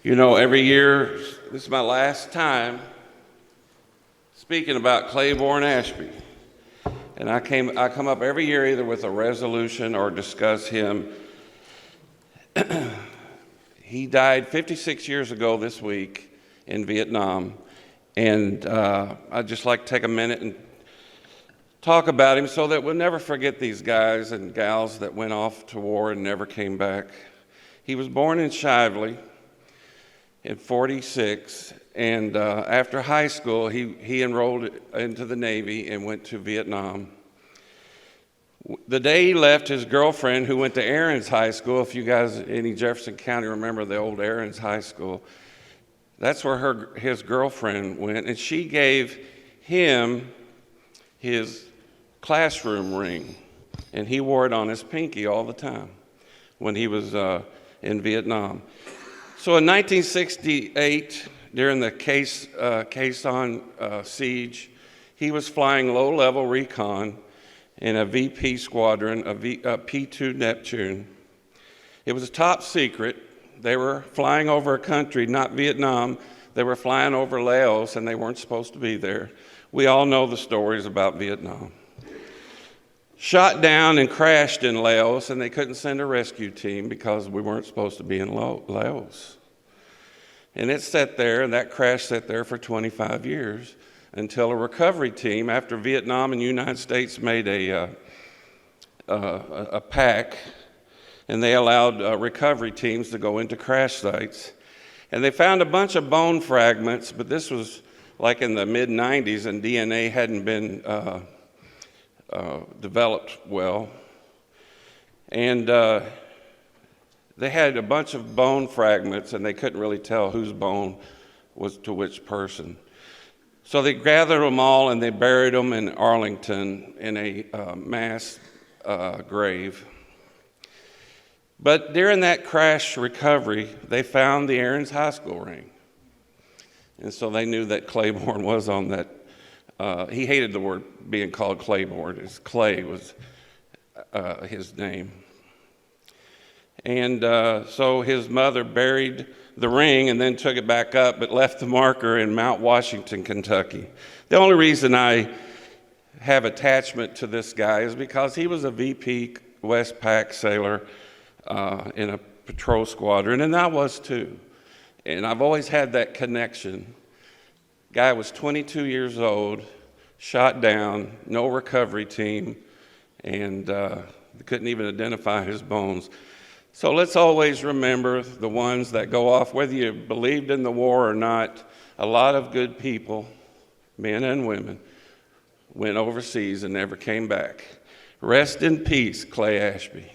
You know, every year, this is my last time speaking about Claiborne, Ashby. And I come up every year either with a resolution or discuss him. He died 56 years ago this week in Vietnam. And I'd just like to take a minute and talk about him so that we'll never forget these guys and gals that went off to war and never came back. He was born in Ashby in 46, and after high school, he enrolled into the Navy and went to Vietnam. The day he left, his girlfriend, who went to Aaron's High School, if you guys in Jefferson County remember the old Aaron's High School, that's where his girlfriend went, and she gave him his classroom ring, and he wore it on his pinky all the time when he was in Vietnam. So in 1968, during the Quezon siege, he was flying low-level recon in a VP squadron, a P-2 Neptune. It was top secret. They were flying over a country, not Vietnam. They were flying over Laos, and they weren't supposed to be there. We all know the stories about Vietnam. Shot down and crashed in Laos, and they couldn't send a rescue team because we weren't supposed to be in Laos. And it sat there, and that crash sat there for 25 years until a recovery team, after Vietnam and the United States made a pact, and they allowed recovery teams to go into crash sites. And they found a bunch of bone fragments, but this was like in the mid-90s, and DNA hadn't been developed well. And they had a bunch of bone fragments, and they couldn't really tell whose bone was to which person. So they gathered them all, and they buried them in Arlington in a mass grave. But during that crash recovery, they found the Aaron's High School ring. And so they knew that Claiborne was on that. He hated the word being called Claiborne. His Clay was his name. And so his mother buried the ring and then took it back up, but left the marker in Mount Washington, Kentucky. The only reason I have attachment to this guy is because he was a VP Westpac sailor in a patrol squadron, and I was too. And I've always had that connection. Guy was 22 years old, shot down, no recovery team, and couldn't even identify his bones. So let's always remember the ones that go off, whether you believed in the war or not. A lot of good people, men and women, went overseas and never came back. Rest in peace, Clay Ashby.